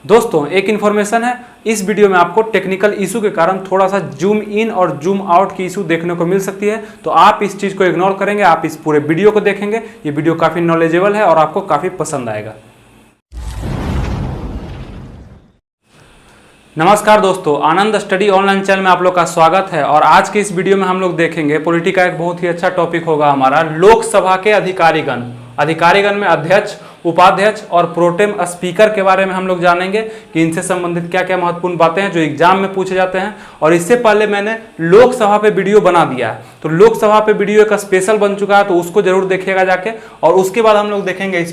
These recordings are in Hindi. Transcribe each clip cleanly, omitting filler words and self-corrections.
दोस्तों एक इन्फॉर्मेशन है, इस वीडियो में आपको टेक्निकल इशू के कारण थोड़ा सा जूम इन और जूम आउट की इशू देखने को मिल सकती है, तो आप इस चीज़ को इग्नोर करेंगे, आप इस पूरे वीडियो को देखेंगे। ये वीडियो काफ़ी नॉलेजेबल है और आपको काफ़ी पसंद आएगा। नमस्कार दोस्तों, आनंद स्टडी ऑनलाइन चैनल में आप लोग का स्वागत है। और आज के इस वीडियो में हम लोग देखेंगे पॉलिटी का एक बहुत ही अच्छा टॉपिक होगा हमारा, लोकसभा के अधिकारीगण। अधिकारीगण में अध्यक्ष, उपाध्यक्ष और प्रोटेम स्पीकर के बारे में हम लोग जानेंगे कि इनसे संबंधित क्या क्या महत्वपूर्ण बातें हैं जो एग्जाम में पूछे जाते हैं। और इससे पहले मैंने लोकसभा पे वीडियो बना दिया है, तो लोकसभा पे वीडियो एक स्पेशल बन चुका है, तो उसको जरूर देखिएगा जाके। और उसके बाद हम लोग देखेंगे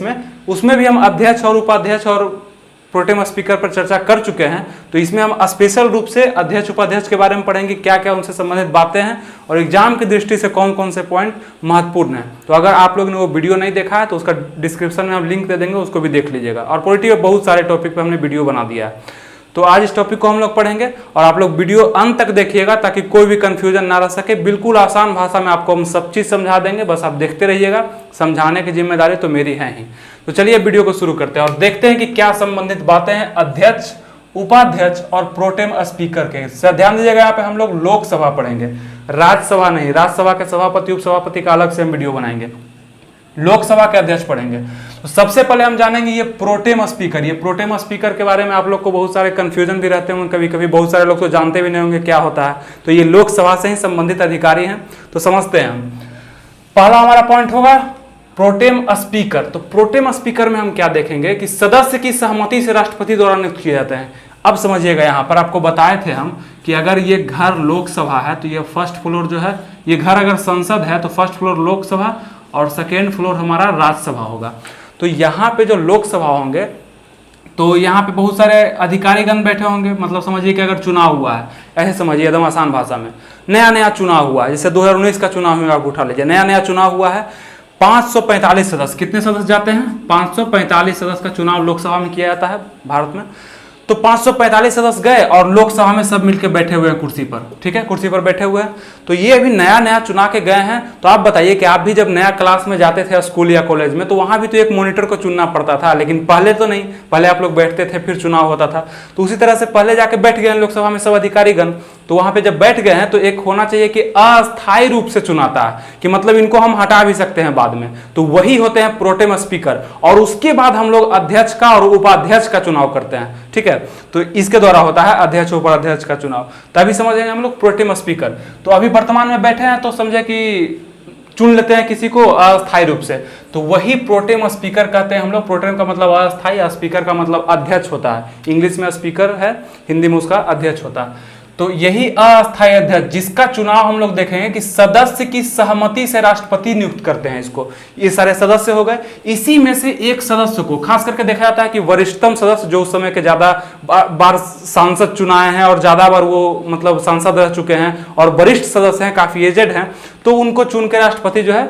उसमें भी हम अध्यक्ष और उपाध्यक्ष और प्रोटेम स्पीकर पर चर्चा कर चुके हैं, तो इसमें हम स्पेशल रूप से अध्यक्ष उपाध्यक्ष के बारे में पढ़ेंगे, क्या क्या उनसे संबंधित बातें हैं और एग्जाम की दृष्टि से कौन कौन से पॉइंट महत्वपूर्ण हैं। तो अगर आप लोगों ने वो वीडियो नहीं देखा है तो उसका डिस्क्रिप्शन में हम लिंक दे देंगे, उसको भी देख लीजिएगा। और पॉलिटी में बहुत सारे टॉपिक पर हमने वीडियो बना दिया है, तो आज इस टॉपिक को हम लोग पढ़ेंगे और आप लोग वीडियो अंत तक देखिएगा ताकि कोई भी कंफ्यूजन ना रह सके। बिल्कुल आसान भाषा में आपको हम सब चीज़ समझा देंगे, बस आप देखते रहिएगा। समझाने की जिम्मेदारी तो मेरी है ही। तो चलिए वीडियो को शुरू करते हैं और देखते हैं कि क्या संबंधित बातें हैं अध्यक्ष, उपाध्यक्ष और प्रोटेम स्पीकर के। ध्यान दीजिएगा, यहाँ पे हम लोग लोकसभा पढ़ेंगे, राज्यसभा नहीं। राज्यसभा के सभापति उपसभापति का अलग से हम वीडियो बनाएंगे, लोकसभा के अध्यक्ष पढ़ेंगे। तो सबसे पहले हम जानेंगे ये प्रोटेम स्पीकर। ये प्रोटेम स्पीकर के बारे में आप लोग को बहुत सारे कंफ्यूजन भी रहते होंगे, कभी कभी बहुत सारे लोग तो जानते भी नहीं होंगे क्या होता है। तो ये लोकसभा से ही संबंधित अधिकारी हैं, तो समझते हैं हम। पहला हमारा पॉइंट होगा प्रोटेम स्पीकर। तो प्रोटेम स्पीकर में हम क्या देखेंगे कि सदस्य की सहमति से राष्ट्रपति द्वारा नियुक्त किए जाते हैं। अब समझिएगा, यहाँ पर आपको बताए थे हम कि अगर ये घर लोकसभा है तो ये फर्स्ट फ्लोर जो है, ये घर अगर संसद है तो फर्स्ट फ्लोर लोकसभा और सेकेंड फ्लोर हमारा राज्यसभा होगा। तो यहाँ पे जो लोकसभा होंगे तो यहाँ पे बहुत सारे अधिकारीगण बैठे होंगे। मतलब समझिए कि अगर चुनाव हुआ है, ऐसे समझिए एकदम आसान भाषा में, नया चुनाव हुआ है, जैसे 2019 का चुनाव हुआ, आप उठा लीजिए, नया चुनाव हुआ है। 545 सदस्य, कितने सदस्य जाते हैं? 545 सदस्य का चुनाव लोकसभा में किया जाता है भारत में। तो 545 सदस्य गए और लोकसभा में सब मिलकर बैठे हुए हैं कुर्सी पर, ठीक है, कुर्सी पर बैठे हुए हैं। तो ये अभी नया चुना के गए हैं। तो आप बताइए कि आप भी जब नया क्लास में जाते थे स्कूल या कॉलेज में, तो वहां भी तो एक मॉनिटर को चुनना पड़ता था, लेकिन पहले तो नहीं, पहले आप लोग बैठते थे फिर चुनाव होता था। तो उसी तरह से पहले जाके बैठ गए लोकसभा में सब अधिकारीगण। तो वहां पे जब बैठ गए हैं तो एक होना चाहिए कि अस्थायी रूप से चुनाता है, कि मतलब इनको हम हटा भी सकते हैं बाद में, तो वही होते हैं प्रोटेम स्पीकर। और उसके बाद हम लोग अध्यक्ष का और उपाध्यक्ष का चुनाव करते हैं, ठीक है। तो इसके द्वारा होता है अध्यक्ष उपाध्यक्ष का चुनाव, तभी समझेंगे हम लोग प्रोटेम स्पीकर। तो अभी वर्तमान में बैठे हैं तो समझे कि चुन लेते हैं किसी को अस्थायी रूप से, तो वही प्रोटेम स्पीकर कहते हैं हम लोग। प्रोटेम का मतलब अस्थायी, स्पीकर का मतलब अध्यक्ष होता है। इंग्लिश में स्पीकर है, हिंदी में उसका अध्यक्ष होता है। तो यही अस्थायी अध्यक्ष, जिसका चुनाव हम लोग देखेंगे कि सदस्य की सहमति से राष्ट्रपति नियुक्त करते हैं इसको। ये सारे सदस्य हो गए, इसी में से एक सदस्य को खास करके देखा जाता है कि वरिष्ठतम सदस्य, जो उस समय के ज्यादा बार सांसद चुनाए हैं और ज्यादा बार वो मतलब सांसद रह चुके हैं और वरिष्ठ सदस्य हैं, काफी एजेड हैं, तो उनको चुन के राष्ट्रपति जो है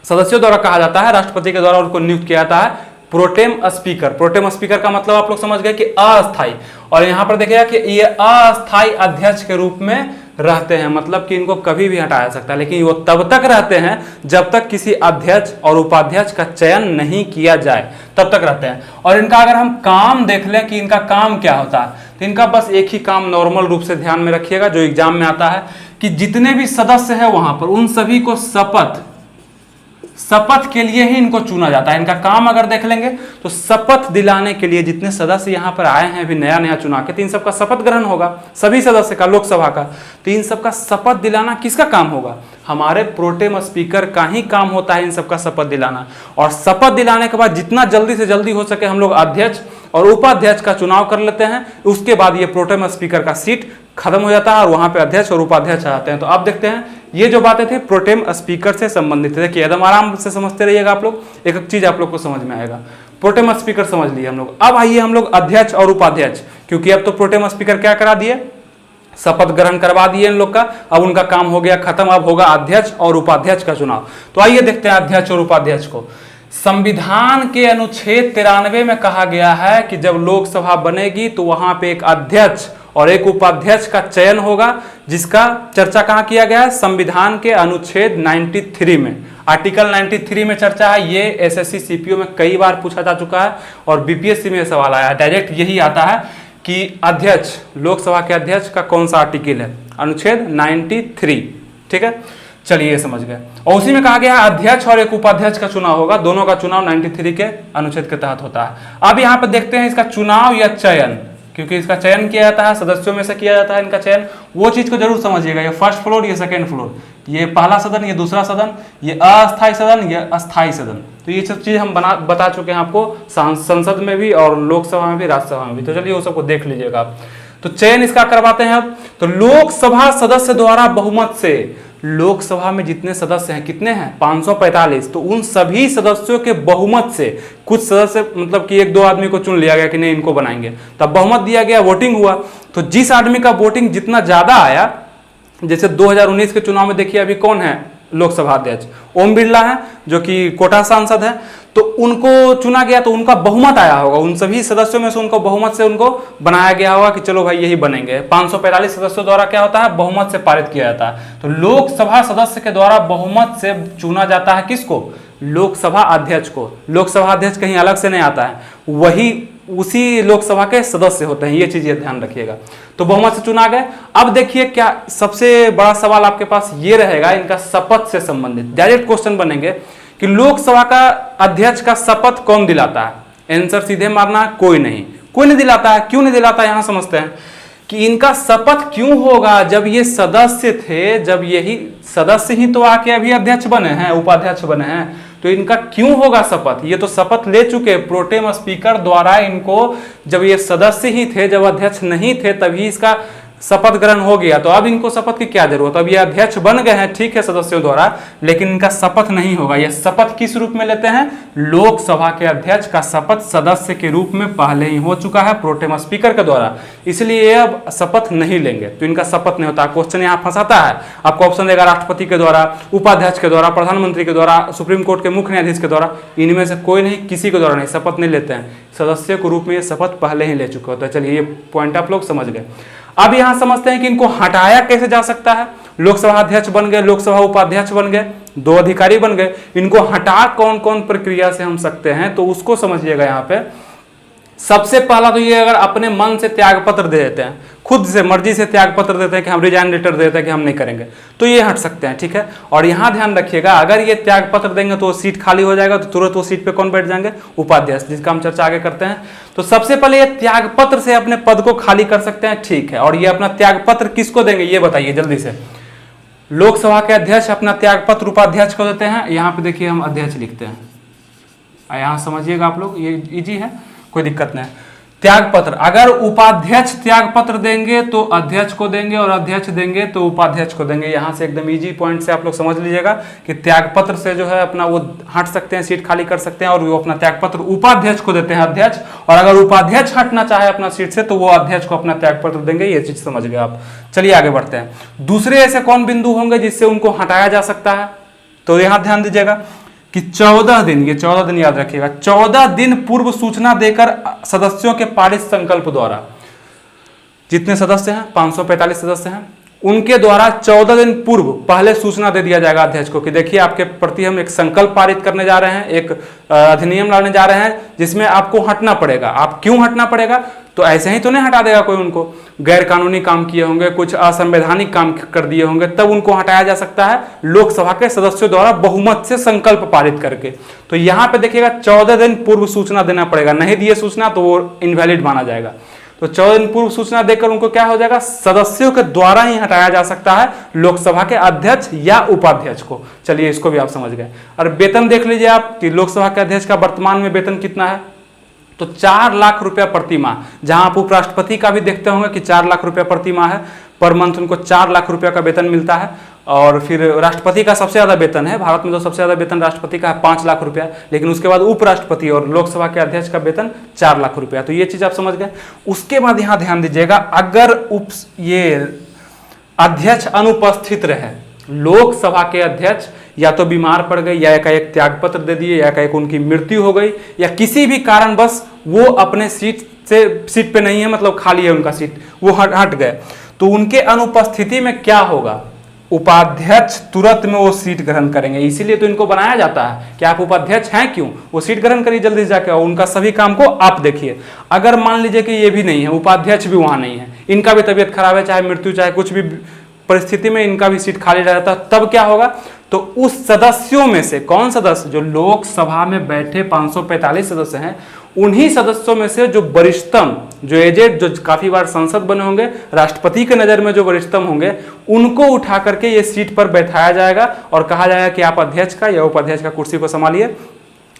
सदस्यों द्वारा कहा जाता है, राष्ट्रपति के द्वारा उनको नियुक्त किया जाता है प्रोटेम स्पीकर। प्रोटेम स्पीकर का मतलब आप लोग समझ गए कि अस्थायी। और यहाँ पर देखिएगा कि ये अस्थायी अध्यक्ष के रूप में रहते हैं, मतलब कि इनको कभी भी हटाया जा सकता है, लेकिन वो तब तक रहते हैं जब तक किसी अध्यक्ष और उपाध्यक्ष का चयन नहीं किया जाए, तब तक रहते हैं। और इनका अगर हम काम देख लें कि इनका काम क्या होता है, तो इनका बस एक ही काम नॉर्मल रूप से ध्यान में रखिएगा जो एग्जाम में आता है, कि जितने भी सदस्य हैं वहां पर उन सभी को शपथ के लिए ही इनको चुना जाता है। इनका काम अगर देख लेंगे तो शपथ दिलाने के लिए जितने सदस्य यहाँ पर आए हैं अभी नया चुना के, तो इन सबका शपथ ग्रहण होगा, सभी सदस्य का, लोकसभा का। तो इन सबका शपथ दिलाना किसका काम होगा? हमारे प्रोटेम स्पीकर का ही काम होता है इन सबका शपथ दिलाना। और शपथ दिलाने के बाद जितना जल्दी से जल्दी हो सके हम लोग अध्यक्ष और उपाध्यक्ष का चुनाव कर लेते हैं। उसके बाद ये प्रोटेम स्पीकर का सीट खत्म हो जाता है और वहां पे अध्यक्ष और उपाध्यक्ष आते हैं। तो आप देखते हैं ये जो बातें थी प्रोटेम स्पीकर से संबंधित है। देखिए एकदम आराम से समझते रहिएगा आप लोग, एक एक चीज आप लोग को समझ में आएगा। प्रोटेम स्पीकर समझ लिए हम लोग। अब आइए हम लोग अध्यक्ष और उपाध्यक्ष, क्योंकि अब तो प्रोटेम स्पीकर क्या करा दिए, शपथ ग्रहण करवा दिए इन लोग का, अब उनका काम हो गया खत्म। अब होगा अध्यक्ष और उपाध्यक्ष का चुनाव। तो आइए देखते हैं अध्यक्ष और उपाध्यक्ष को। संविधान के अनुच्छेद 93 में कहा गया है कि जब लोकसभा बनेगी तो वहां पे एक अध्यक्ष और एक उपाध्यक्ष का चयन होगा, जिसका चर्चा कहाँ किया गया है? संविधान के अनुच्छेद 93 में। आर्टिकल 93 में चर्चा है। ये एसएससी सीपीओ में कई बार पूछा जा चुका है और बीपीएससी में सवाल आया है। डायरेक्ट यही आता है कि अध्यक्ष, लोकसभा के अध्यक्ष का कौन सा आर्टिकल है, अनुच्छेद 93। ठीक है, चलिए ये समझ गए। और उसी में कहा गया है अध्यक्ष और एक उपाध्यक्ष का चुनाव होगा, दोनों का चुनाव 93 के अनुच्छेद के तहत होता है। अब यहाँ पे देखते हैं इसका चुनाव या चयन, क्योंकि इसका चयन किया जाता है, सदस्यों में से किया जाता है इनका चयन। वो चीज को जरूर समझिएगा, ये फर्स्ट फ्लोर, ये सेकंड फ्लोर, ये पहला सदन, ये दूसरा सदन, ये अस्थायी सदन, ये अस्थायी सदन। तो ये सब चीज हम बता चुके हैं आपको संसद में भी और लोकसभा में भी, राज्यसभा में भी। तो चलिए वो सबको देख लीजिएगा आप। तो चयन इसका करवाते हैं अब। तो लोकसभा सदस्य द्वारा बहुमत से, लोकसभा में जितने सदस्य हैं, कितने हैं, 545, तो उन सभी सदस्यों के बहुमत से, कुछ सदस्य मतलब कि एक दो आदमी को चुन लिया गया कि नहीं इनको बनाएंगे, तब बहुमत दिया गया, वोटिंग हुआ। तो जिस आदमी का वोटिंग जितना ज्यादा आया, जैसे 2019 के चुनाव में देखिए अभी कौन है लोकसभा अध्यक्ष, ओम बिरला है जो कि कोटा सांसद है, तो उनको चुना गया, तो उनका बहुमत आया होगा, उन सभी सदस्यों में से उनको बहुमत से उनको बनाया गया होगा कि चलो भाई यही बनेंगे। 545 सदस्यों द्वारा क्या होता है, बहुमत से पारित किया जाता है। तो लोकसभा सदस्य के द्वारा बहुमत से चुना जाता है किसको, लोकसभा अध्यक्ष को। लोकसभा अध्यक्ष कहीं अलग से नहीं आता है, वही उसी लोकसभा के सदस्य होते हैं, ये चीज ध्यान रखिएगा। तो बहुमत से चुना गए। अब देखिए क्या सबसे बड़ा सवाल आपके पास ये रहेगा, इनका शपथ से संबंधित डायरेक्ट क्वेश्चन बनेंगे कि लोकसभा का अध्यक्ष का शपथ कौन दिलाता है। आंसर सीधे मारना, कोई नहीं दिलाता है। क्यों नहीं दिलाता है, यहां समझते हैं कि इनका शपथ क्यों होगा। जब ये सदस्य थे, जब यही सदस्य ही तो आके अभी अध्यक्ष बने हैं, उपाध्यक्ष बने हैं, तो इनका क्यों होगा शपथ। ये तो शपथ ले चुके प्रोटेम स्पीकर द्वारा इनको, जब ये सदस्य ही थे, जब अध्यक्ष नहीं थे तभी इसका शपथ ग्रहण हो गया। तो अब इनको शपथ की क्या जरूरत, अब ये अध्यक्ष बन गए हैं ठीक है सदस्यों द्वारा, लेकिन इनका शपथ नहीं होगा। ये शपथ किस रूप में लेते हैं, लोकसभा के अध्यक्ष का शपथ सदस्य के रूप में पहले ही हो चुका है प्रोटेम स्पीकर के द्वारा, इसलिए ये अब शपथ नहीं लेंगे, तो इनका शपथ नहीं होता। क्वेश्चन यहाँ फंसाता है, आपको ऑप्शन देगा राष्ट्रपति के द्वारा, उपाध्यक्ष के द्वारा, प्रधानमंत्री के द्वारा, सुप्रीम कोर्ट के मुख्य न्यायाधीश के द्वारा, इनमें से कोई नहीं, किसी के द्वारा नहीं, शपथ नहीं लेते हैं। सदस्य के रूप में ये शपथ पहले ही ले चुके होते हैं। चलिए ये पॉइंट आप लोग समझ गए। अब यहां समझते हैं कि इनको हटाया कैसे जा सकता है। लोकसभा अध्यक्ष बन गए, लोकसभा उपाध्यक्ष बन गए, दो अधिकारी बन गए, इनको हटा कौन कौन प्रक्रिया से हम सकते हैं, तो उसको समझिएगा। यहां पे सबसे पहला तो ये, अगर अपने मन से त्याग पत्र दे देते हैं, खुद से मर्जी से त्याग पत्र देते हैं कि हम रिजाइन लेटर देते हैं कि हम नहीं करेंगे, तो ये हट सकते हैं। ठीक है, और यहां ध्यान रखिएगा, अगर ये त्याग पत्र देंगे तो सीट खाली हो जाएगा, तो तुरंत वो सीट पे कौन बैठ जाएंगे, उपाध्यक्ष, जिसका हम चर्चा आगे करते हैं। तो सबसे पहले ये त्याग पत्र से अपने पद को खाली कर सकते हैं। ठीक है, और ये अपना त्याग पत्र किसको देंगे ये बताइए जल्दी से। लोकसभा के अध्यक्ष अपना त्याग पत्र उपाध्यक्ष को देते हैं। यहाँ पे देखिए हम अध्यक्ष लिखते हैं, यहाँ समझिएगा आप लोग, ये इजी है, कोई दिक्कत नहीं। त्याग पत्र, अगर उपाध्यक्ष त्याग पत्र देंगे तो अध्यक्ष को देंगे, और अध्यक्ष देंगे तो उपाध्यक्ष को देंगे। यहां से एकदम इजी पॉइंट से आप लोग समझ लीजिएगा कि त्याग पत्र से जो है अपना वो हट सकते हैं, सीट खाली कर सकते हैं, और वो अपना त्याग पत्र उपाध्यक्ष को देते हैं अध्यक्ष, और अगर उपाध्यक्ष हटना चाहे अपना सीट से तो वो अध्यक्ष को अपना त्याग पत्र देंगे। ये चीज समझ गए आप। चलिए आगे बढ़ते हैं। दूसरे ऐसे कौन बिंदु होंगे जिससे उनको हटाया जा सकता है, तो यहां ध्यान दीजिएगा कि 14 दिन, ये 14 दिन याद रखिएगा, 14 दिन पूर्व सूचना देकर सदस्यों के पारित संकल्प द्वारा, जितने सदस्य हैं 545 सदस्य हैं, उनके द्वारा 14 दिन पूर्व पहले सूचना दे दिया जाएगा अध्यक्ष को कि देखिए आपके प्रति हम एक संकल्प पारित करने जा रहे हैं, एक अधिनियम लाने जा रहे हैं जिसमें आपको हटना पड़ेगा। आप क्यों हटना पड़ेगा, तो ऐसे ही तो नहीं हटा देगा कोई, उनको गैर कानूनी काम किए होंगे, कुछ असंवैधानिक काम कर दिए होंगे, तब उनको हटाया जा सकता है लोकसभा के सदस्यों द्वारा बहुमत से संकल्प पारित करके। तो यहाँ पे देखिएगा 14 दिन पूर्व सूचना देना पड़ेगा, नहीं दिए सूचना तो वो इनवैलिड माना जाएगा। तो 14 दिन पूर्व सूचना देकर उनको क्या हो जाएगा, सदस्यों के द्वारा ही हटाया जा सकता है लोकसभा के अध्यक्ष या उपाध्यक्ष को। चलिए इसको भी आप समझ गए। और वेतन देख लीजिए आप कि लोकसभा के अध्यक्ष का वर्तमान में वेतन कितना है, तो 4 लाख रुपया प्रति माह। जहां आप उपराष्ट्रपति का भी देखते होंगे कि 4 लाख रुपया प्रति माह है, पर मंथ उनको 4 लाख रुपया का वेतन मिलता है। और फिर राष्ट्रपति का सबसे ज्यादा वेतन है, भारत में तो सबसे ज्यादा वेतन राष्ट्रपति का है 5 लाख रुपया, लेकिन उसके बाद उपराष्ट्रपति और लोकसभा के अध्यक्ष का वेतन 4 लाख रुपया। तो ये चीज आप समझ गए। उसके बाद यहां ध्यान दीजिएगा, अगर ये अध्यक्ष अनुपस्थित रहे, लोकसभा के अध्यक्ष या तो बीमार पड़ गए, या एकाएक त्याग पत्र दे दिए, या एकाएक उनकी मृत्यु हो गई, या किसी भी कारण बस वो अपने सीट पे नहीं है, मतलब खाली है उनका सीट, वो हट गए, तो उनके अनुपस्थिति में क्या होगा, उपाध्यक्ष तुरंत में वो सीट ग्रहण करेंगे। इसीलिए तो इनको बनाया जाता है कि आप उपाध्यक्ष हैं क्यों, वो सीट ग्रहण करिए जल्दी से जाके और उनका सभी काम को आप देखिए। अगर मान लीजिए कि ये भी नहीं है, उपाध्यक्ष भी वहां नहीं है, इनका भी तबीयत खराब है, चाहे मृत्यु चाहे कुछ भी परिस्थिति में इनका भी सीट खाली रहता, तब क्या होगा, तो उस सदस्यों में से कौन सदस्य, जो लोकसभा में बैठे 545 सदस्य हैं, उन्हीं सदस्यों में से जो वरिष्ठतम, जो एजेड, जो काफी बार संसद बने होंगे, राष्ट्रपति के नजर में जो वरिष्ठतम होंगे, उनको उठा करके ये सीट पर बैठाया जाएगा और कहा जाएगा कि आप अध्यक्ष का या उपाध्यक्ष का कुर्सी को संभालिए।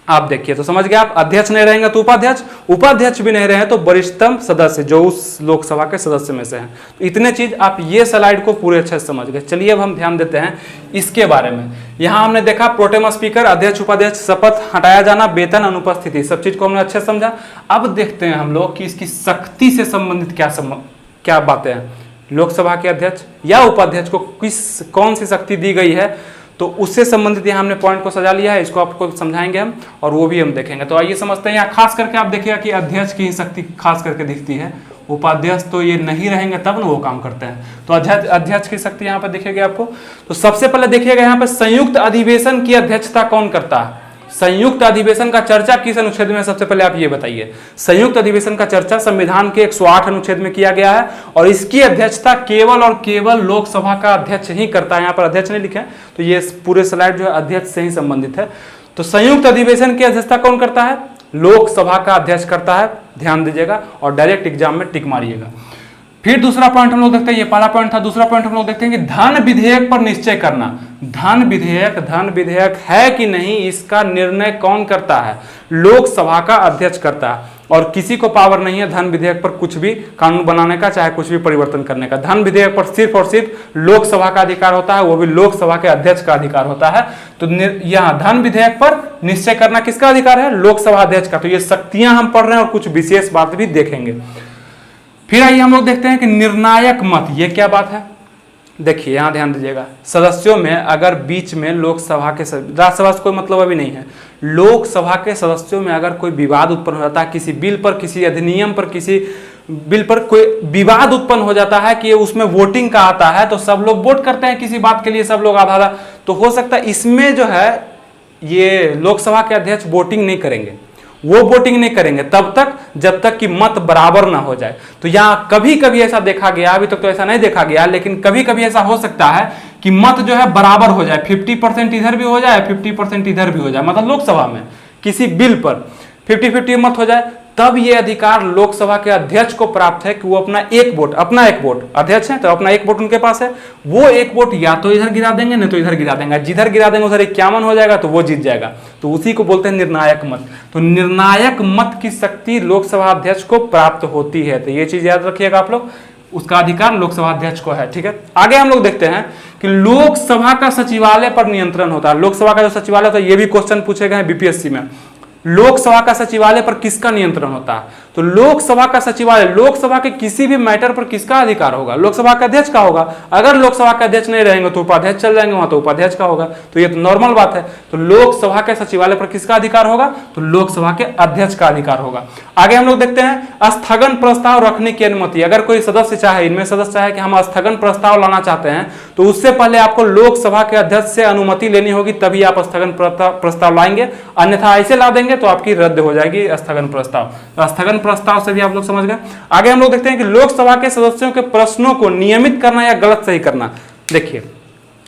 आप देखिए तो समझ गए आप, अध्यक्ष नहीं रहेंगे तो उपाध्यक्ष, उपाध्यक्ष भी नहीं रहे तो वरिष्ठतम सदस्य जो उस लोकसभा के सदस्य में से हैं। तो इतने चीज आप ये स्लाइड को पूरे अच्छे से समझ गए। चलिए अब हम ध्यान देते हैं इसके बारे में। यहाँ हमने देखा प्रोटेम स्पीकर, अध्यक्ष उपाध्यक्ष, शपथ, हटाया जाना, वेतन, अनुपस्थिति, सब चीज को हमने अच्छे से समझा। अब देखते हैं हम लोग कि इसकी शक्ति से संबंधित क्या बातें हैं। लोकसभा के अध्यक्ष या उपाध्यक्ष को कौन सी शक्ति दी गई है, तो उससे संबंधित यहाँ हमने पॉइंट को सजा लिया है, इसको आपको समझाएंगे हम और वो भी हम देखेंगे। तो आइए समझते हैं। यहाँ खास करके आप देखिएगा कि अध्यक्ष की ही शक्ति खास करके दिखती है, उपाध्यक्ष तो ये नहीं रहेंगे तब ना वो काम करते हैं। तो अध्यक्ष की शक्ति यहाँ पर दिखेगी आपको। तो सबसे पहले देखिएगा यहाँ पर संयुक्त अधिवेशन की अध्यक्षता कौन करता है। संयुक्त अधिवेशन का चर्चा किस अनुच्छेद में, सबसे पहले आप ये बताइए। संयुक्त अधिवेशन का चर्चा संविधान के 108 अनुच्छेद में किया गया है और इसकी अध्यक्षता केवल और केवल लोकसभा का अध्यक्ष ही करता है। यहाँ पर अध्यक्ष नहीं लिखा है, तो ये पूरे स्लाइड जो है अध्यक्ष से ही संबंधित है। तो संयुक्त अधिवेशन की अध्यक्षता कौन करता है, लोकसभा का अध्यक्ष करता है, ध्यान दीजिएगा और डायरेक्ट एग्जाम में टिक मारिएगा। फिर दूसरा पॉइंट हम लोग देखते हैं, ये पहला पॉइंट था। दूसरा पॉइंट हम लोग देखते हैं कि धन विधेयक पर निश्चय करना। धन विधेयक है कि नहीं, इसका निर्णय कौन करता है, लोकसभा का अध्यक्ष करता है। और किसी को पावर नहीं है धन विधेयक पर कुछ भी कानून बनाने का, चाहे कुछ भी परिवर्तन करने का। धन विधेयक पर सिर्फ और सिर्फ लोकसभा का अधिकार होता है, वो भी लोकसभा के अध्यक्ष का अधिकार होता है। तो यहाँ धन विधेयक पर निश्चय करना किसका अधिकार है, लोकसभा अध्यक्ष का। तो ये शक्तियां हम पढ़ रहे हैं और कुछ विशेष बात भी देखेंगे। फिर आइए हम लोग देखते हैं कि निर्णायक मत, ये क्या बात है। देखिए यहां ध्यान दीजिएगा, सदस्यों में अगर बीच में लोकसभा के, राज्यसभा से कोई मतलब अभी नहीं है, लोकसभा के सदस्यों में अगर कोई विवाद उत्पन्न हो जाता है, किसी बिल पर, किसी अधिनियम पर, किसी बिल पर कोई विवाद उत्पन्न हो जाता है कि उसमें वोटिंग का आता है, तो सब लोग वोट करते हैं किसी बात के लिए, सब लोग आधा, तो हो सकता है इसमें जो है ये लोकसभा के अध्यक्ष वोटिंग नहीं करेंगे, वो वोटिंग नहीं करेंगे तब तक जब तक कि मत बराबर ना हो जाए। तो यहाँ कभी कभी ऐसा देखा गया, अभी तक तो ऐसा नहीं देखा गया, लेकिन कभी कभी ऐसा हो सकता है कि मत जो है बराबर हो जाए, 50% इधर भी हो जाए, 50% इधर भी हो जाए। मतलब लोकसभा में किसी बिल पर 50-50 मत हो जाए, तब ये अधिकार लोकसभा के अध्यक्ष को प्राप्त है कि वो अपना एक वोट, अध्यक्ष है तो अपना एक वोट उनके पास है, वो एक वोट या तो इधर गिरा देंगे नहीं तो इधर गिरा देंगे, जिधर गिरा देंगे उधर 51 हो जाएगा तो वो जीत जाएगा। तो उसी को बोलते हैं निर्णायक मत। तो निर्णायक मत की शक्ति लोकसभा अध्यक्ष को प्राप्त होती है। तो ये चीज याद रखिएगा आप लोग, उसका अधिकार लोकसभा अध्यक्ष को है। ठीक है, आगे हम लोग देखते हैं कि लोकसभा का सचिवालय पर नियंत्रण होता है। लोकसभा का जो सचिवालय होता है, ये भी क्वेश्चन पूछे गए हैं बीपीएससी में। लोकसभा का सचिवालय पर किसका नियंत्रण होता है, तो लोकसभा का सचिवालय, लोकसभा के किसी भी मैटर पर किसका अधिकार होगा, लोकसभा के अध्यक्ष का होगा। अगर लोकसभा के अध्यक्ष नहीं रहेंगे तो उपाध्यक्ष चल जाएंगे वहां, तो उपाध्यक्ष का होगा। तो ये तो नॉर्मल बात है। तो लोकसभा के सचिवालय पर किसका अधिकार होगा, तो लोकसभा के अध्यक्ष का अधिकार होगा। आगे हम लोग देखते हैं स्थगन प्रस्ताव रखने की अनुमति। अगर कोई सदस्य चाहे, इनमें सदस्य चाहे कि हम स्थगन प्रस्ताव लाना चाहते हैं, तो उससे पहले आपको लोकसभा के अध्यक्ष से अनुमति लेनी होगी, तभी आप स्थगन प्रस्ताव लाएंगे, अन्यथा ऐसे ला देंगे तो आपकी रद्द हो जाएगी स्थगन प्रस्ताव। स्थगन प्रस्ताव से भी आप लोग समझ गए। आगे हम लोग देखते हैं कि लोकसभा के सदस्यों के प्रश्नों को नियमित करना या गलत सही करना। देखिए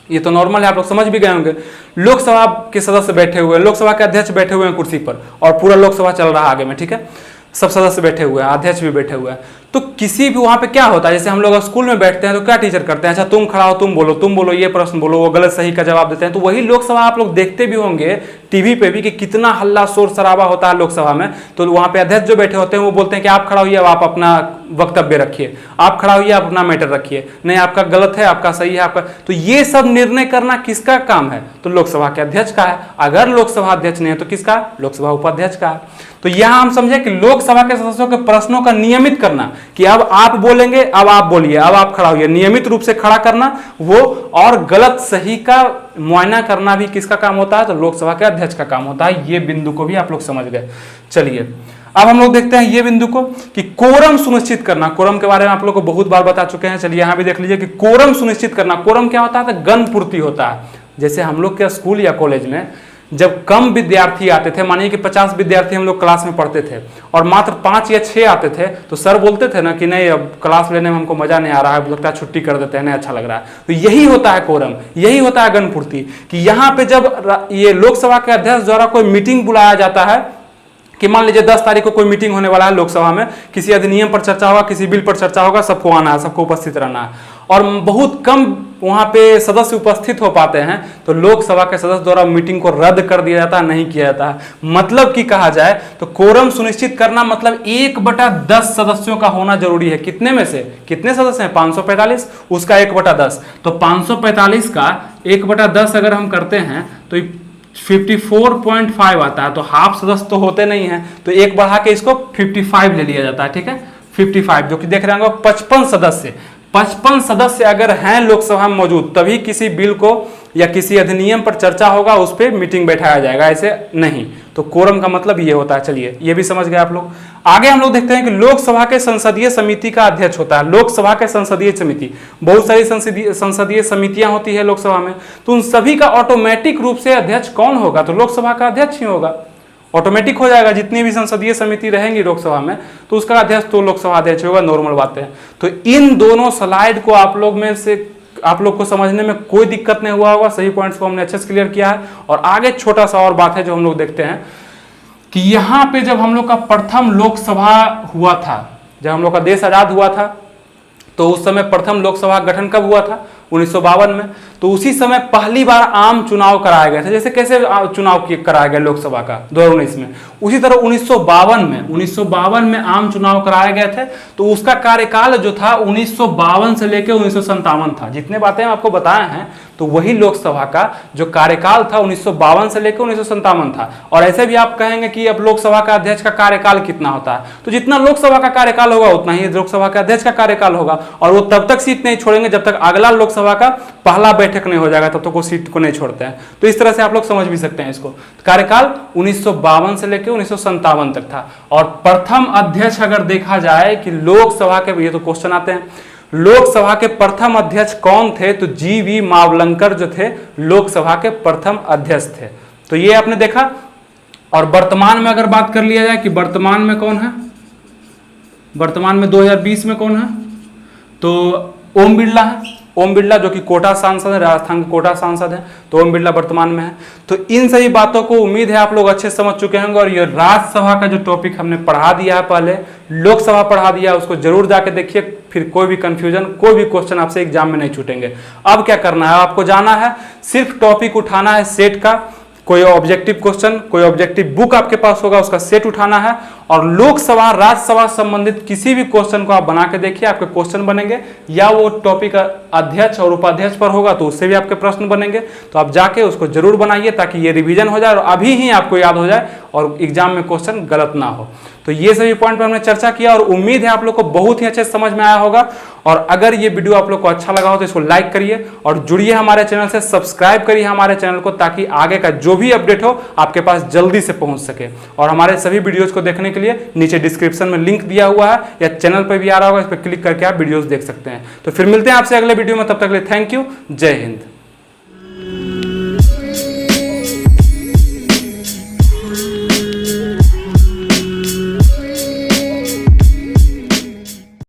ये तो नॉर्मल है, आप लोग समझ भी गए होंगे। लोकसभा के सदस्य बैठे हुए, लोकसभा के अध्यक्ष बैठे हुए हैं कुर्सी पर और पूरा लोकसभा चल रहा है आगे में, ठीक है, सब सदस्य बैठे हुए हैं, अध्यक्ष भी बैठे हुए हैं। तो किसी भी वहां पे क्या होता है, जैसे हम लोग स्कूल में बैठते हैं तो क्या टीचर करते हैं, अच्छा तुम खड़ा हो, तुम बोलो, ये प्रश्न बोलो, वो गलत सही का जवाब देते हैं। तो वही लोकसभा आप लोग देखते भी होंगे टीवी पे भी कि कितना हल्ला शोर शराबा होता है लोकसभा में। तो वहां पे अध्यक्ष जो बैठे होते हैं वो बोलते हैं कि आप खड़ा होइए, आप अपना वक्तव्य रखिए, आप खड़ा होइए, आप अपना मैटर रखिए, नहीं आपका गलत है, आपका सही है, आपका। तो ये सब निर्णय करना किसका काम है, तो लोकसभा के अध्यक्ष का है। अगर लोकसभा अध्यक्ष नहीं है तो किसका, लोकसभा उपाध्यक्ष का है। तो यहां हम समझे कि लोकसभा के सदस्यों के प्रश्नों का नियमित करना, कि अब आप बोलेंगे, अब आप बोलिए, अब आप खड़ा होइए, नियमित रूप से खड़ा करना वो, और गलत सही का मुआयना करना भी किसका काम होता है, तो लोकसभा के अध्यक्ष का काम होता है। ये बिंदु को भी आप लोग समझ गए। चलिए अब हम लोग देखते हैं ये बिंदु को कि कोरम सुनिश्चित करना। कोरम के बारे में आप लोग को बहुत बार बता चुके हैं, चलिए यहां भी देख लीजिए कि कोरम सुनिश्चित करना। कोरम क्या होता है? तो गण पूर्ति होता है। जैसे हम लोग के स्कूल या कॉलेज में जब कम विद्यार्थी आते थे, मानिए कि 50 विद्यार्थी हम लोग क्लास में पढ़ते थे और मात्र 5 या 6 आते थे, तो सर बोलते थे ना कि नहीं अब क्लास लेने में हमको मजा नहीं आ रहा है, लगता है छुट्टी कर देते हैं, नहीं अच्छा लग रहा है। तो यही होता है कोरम, यही होता है गणपूर्ति, कि यहाँ पे जब ये लोकसभा के अध्यक्ष द्वारा कोई मीटिंग बुलाया जाता है कि मान लीजिए 10 तारीख को कोई मीटिंग होने वाला है लोकसभा में, किसी अधिनियम पर चर्चा होगा, किसी बिल पर चर्चा होगा, सबको आना है, सबको उपस्थित रहना है और बहुत कम वहां पे सदस्य उपस्थित हो पाते हैं, तो लोकसभा के सदस्य द्वारा मीटिंग को रद्द कर दिया जाता है, नहीं किया जाता है। मतलब कि कहा जाए तो कोरम सुनिश्चित करना मतलब 1/10 सदस्यों का होना जरूरी है। कितने में से कितने सदस्य हैं? 545, उसका 1/10, तो 545 का 1/10 अगर हम करते हैं तो 54.5 आता है। तो हाफ सदस्य तो होते नहीं है, तो एक बढ़ा के इसको 55 ले लिया जाता है, ठीक है, 55, जो कि देख रहे होंगे 55 सदस्य अगर हैं लोकसभा में मौजूद, तभी किसी बिल को या किसी अधिनियम पर चर्चा होगा, उस पर मीटिंग बैठाया जाएगा, ऐसे नहीं। तो कोरम का मतलब ये होता है। चलिए ये भी समझ गए आप लोग। आगे हम लोग देखते हैं कि लोकसभा के संसदीय समिति का अध्यक्ष होता है। लोकसभा के संसदीय समिति, बहुत सारी संसदीय समितियां होती है लोकसभा में, तो उन सभी का ऑटोमेटिक रूप से अध्यक्ष कौन होगा? तो लोकसभा का अध्यक्ष ही होगा, ऑटोमेटिक हो जाएगा। जितनी भी संसदीय समिति रहेंगी लोकसभा में, तो उसका अध्यक्ष तो लोकसभा अध्यक्ष होगा, नॉर्मल बात है। तो इन दोनों स्लाइड को आप लोग को समझने में कोई दिक्कत नहीं हुआ होगा, सही पॉइंट्स को हमने अच्छे से क्लियर किया है। और आगे छोटा सा और बात है जो हम लोग देखते हैं कि यहाँ पे जब हम लोग का प्रथम लोकसभा हुआ था, जब हम लोग का देश आजाद हुआ था, तो उस समय प्रथम लोकसभा गठन कब हुआ था? 1952 में। तो उसी समय पहली बार आम चुनाव कराए गए थे। जैसे कैसे चुनाव कराया गया लोकसभा का 2019 में, उसी तरह 1952 में आम चुनाव कराए गए थे। तो उसका कार्यकाल जो था 1952 से लेकर 1957 था। जितने बातें हम आपको बताए हैं, तो वही लोकसभा का जो कार्यकाल था 1952 से लेकर 1957 था। और ऐसे भी आप कहेंगे कि अब लोकसभा का अध्यक्ष का कार्यकाल कितना होता है, तो जितना लोकसभा का कार्यकाल होगा उतना ही लोकसभा का अध्यक्ष का कार्यकाल होगा। और वो तब तक सीट नहीं छोड़ेंगे जब तक अगला लोकसभा का पहला बैठक नहीं हो जाएगा, तब तक वो सीट को नहीं छोड़ते हैं। तो इस तरह से आप लोग समझ भी सकते हैं इसको। कार्यकाल 1952 से लेकर 1957 तक था। और प्रथम अध्यक्ष अगर देखा जाए कि लोकसभा के, ये तो क्वेश्चन आते हैं, लोकसभा के प्रथम अध्यक्ष कौन थे? तो जी.वी. मावलंकर जो थे लोकसभा के प्रथम अध्यक्ष थे। तो ये आपने देखा। और वर्तमान में अगर बात कर लिया जाए कि वर्तमान में कौन है, वर्तमान में 2020 में कौन है? तो ओम बिरला है। ओम बिरला जो कि कोटा सांसद है, राजस्थान के कोटा सांसद है, तो ओम बिरला वर्तमान में है। तो इन सभी बातों को उम्मीद है आप लोग अच्छे समझ चुके होंगे। और ये राज्यसभा का जो टॉपिक हमने पढ़ा दिया है, पहले लोकसभा पढ़ा दिया, उसको जरूर जाके देखिए, फिर कोई भी कंफ्यूजन, कोई भी क्वेश्चन आपसे एग्जाम में नहीं छूटेंगे। अब क्या करना है, आपको जाना है, सिर्फ टॉपिक उठाना है सेट का, कोई ऑब्जेक्टिव क्वेश्चन, कोई ऑब्जेक्टिव बुक आपके पास होगा, उसका सेट उठाना है और लोकसभा राज्यसभा संबंधित किसी भी क्वेश्चन को आप बना के देखिए, आपके क्वेश्चन बनेंगे। या वो टॉपिक अध्यक्ष और उपाध्यक्ष पर होगा तो उससे भी आपके प्रश्न बनेंगे। तो आप जाके उसको जरूर बनाइए ताकि ये रिवीजन हो जाए और अभी ही आपको याद हो जाए और एग्जाम में क्वेश्चन गलत ना हो। तो ये सभी पॉइंट पर हमने चर्चा किया और उम्मीद है आप लोग को बहुत ही अच्छे से समझ में आया होगा। और अगर ये वीडियो आप लोग को अच्छा लगा हो तो इसको लाइक करिए और जुड़िए हमारे चैनल से, सब्सक्राइब करिए हमारे चैनल को, ताकि आगे का जो भी अपडेट हो आपके पास जल्दी से पहुंच सके। और हमारे सभी वीडियोज को देखने के लिए नीचे डिस्क्रिप्शन में लिंक दिया हुआ है या चैनल पर भी आ रहा होगा, इस पर क्लिक करके आप वीडियोज देख सकते हैं। तो फिर मिलते हैं आपसे अगले वीडियो में, तब तक के लिए थैंक यू, जय हिंद।